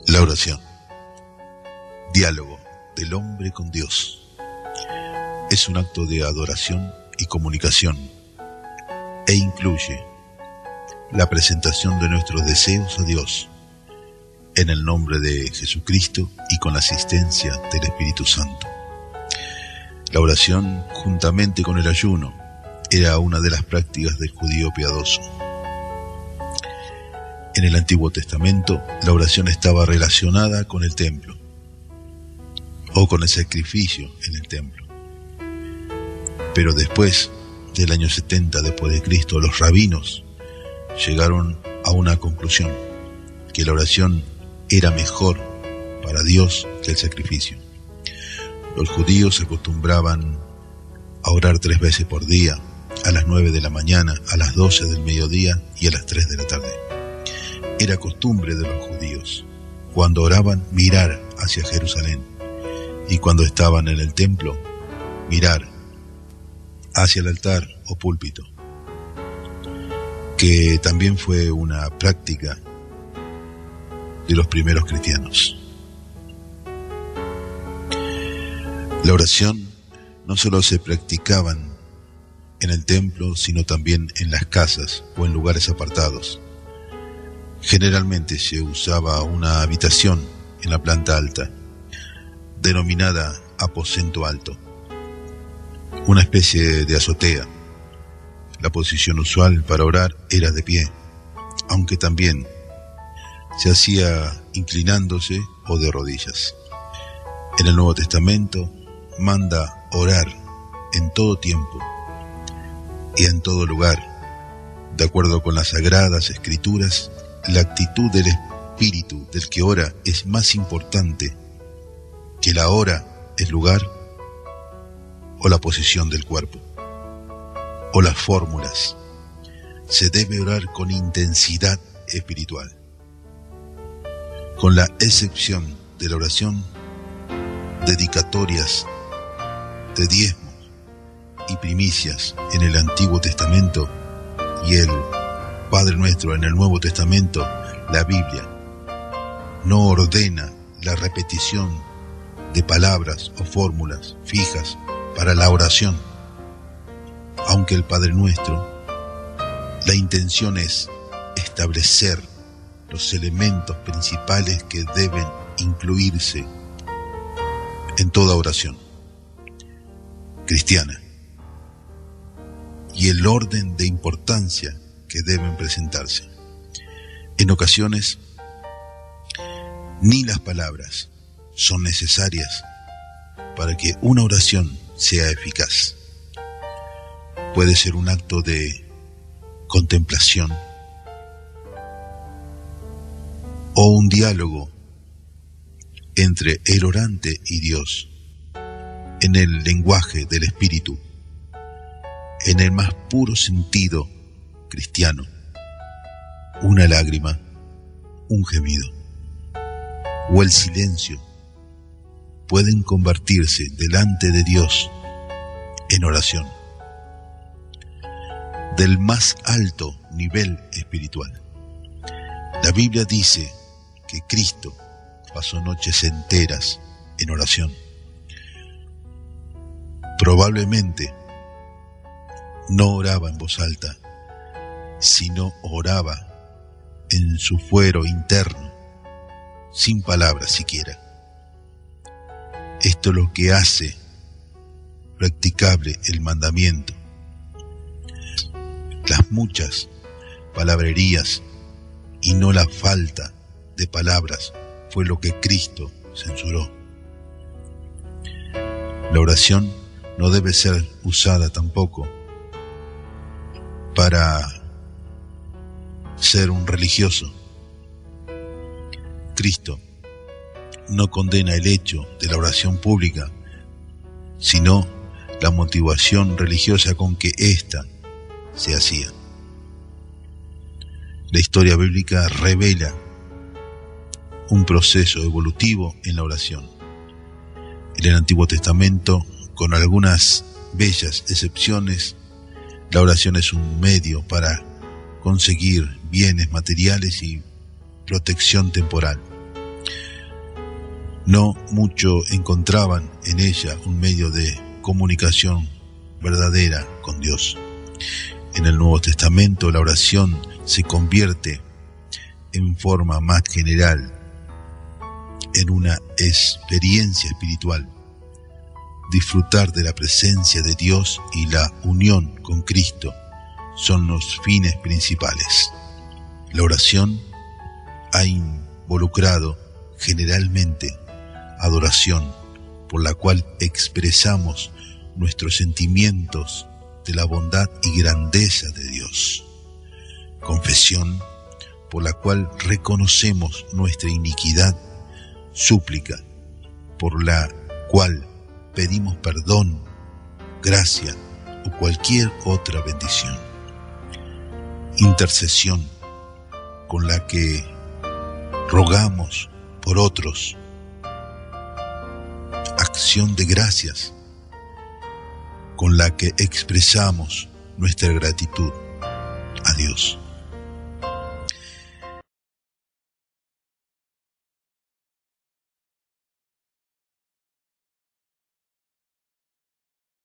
La oración, diálogo del hombre con Dios, es un acto de adoración y comunicación e incluye la presentación de nuestros deseos a Dios en el nombre de Jesucristo y con la asistencia del Espíritu Santo. La oración, juntamente con el ayuno, era una de las prácticas del judío piadoso. En el Antiguo Testamento, la oración estaba relacionada con el templo o con el sacrificio en el templo. Pero después del año 70 después de Cristo, los rabinos llegaron a una conclusión, que la oración era mejor para Dios que el sacrificio. Los judíos se acostumbraban a orar 3 veces por día, a las 9 de la mañana, a las 12 del mediodía y a las 3 de la tarde. Era costumbre de los judíos, cuando oraban, mirar hacia Jerusalén, y cuando estaban en el templo, mirar hacia el altar o púlpito, que también fue una práctica de los primeros cristianos. La oración no solo se practicaban en el templo, sino también en las casas o en lugares apartados. Generalmente se usaba una habitación en la planta alta, denominada aposento alto, una especie de azotea. La posición usual para orar era de pie, aunque también se hacía inclinándose o de rodillas. En el Nuevo Testamento manda orar en todo tiempo y en todo lugar. De acuerdo con las Sagradas Escrituras, la actitud del espíritu del que ora es más importante que la hora, el lugar o la posición del cuerpo o las fórmulas. Se debe orar con intensidad espiritual, con la excepción de la oración dedicatorias de diezmos y primicias en el Antiguo Testamento y el Padre Nuestro en el Nuevo Testamento. La Biblia no ordena la repetición de palabras o fórmulas fijas para la oración, aunque el Padre Nuestro, la intención es establecer los elementos principales que deben incluirse en toda oración cristiana y el orden de importancia que deben presentarse. En ocasiones, ni las palabras son necesarias para que una oración sea eficaz. Puede ser un acto de contemplación o un diálogo entre el orante y Dios, en el lenguaje del Espíritu, en el más puro sentido cristiano. Una lágrima, un gemido o el silencio pueden convertirse delante de Dios en oración del más alto nivel espiritual. La Biblia dice que Cristo pasó noches enteras en oración. Probablemente no oraba en voz alta, sino oraba en su fuero interno, sin palabras siquiera. Esto es lo que hace practicable el mandamiento. Las muchas palabrerías y no la falta de palabras fue lo que Cristo censuró. La oración no debe ser usada tampoco para ser un religioso. Cristo no condena el hecho de la oración pública, sino la motivación religiosa con que ésta se hacía. La historia bíblica revela un proceso evolutivo en la oración. En el Antiguo Testamento, con algunas bellas excepciones, la oración es un medio para conseguir bienes materiales y protección temporal. No mucho encontraban en ella un medio de comunicación verdadera con Dios. En el Nuevo Testamento la oración se convierte en forma más general en una experiencia espiritual. Disfrutar de la presencia de Dios y la unión con Cristo son los fines principales. La oración ha involucrado generalmente adoración, por la cual expresamos nuestros sentimientos de la bondad y grandeza de Dios. Confesión, por la cual reconocemos nuestra iniquidad. Súplica, por la cual pedimos perdón, gracia o cualquier otra bendición. Intercesión, con la que rogamos por otros. Acción de gracias, con la que expresamos nuestra gratitud a Dios.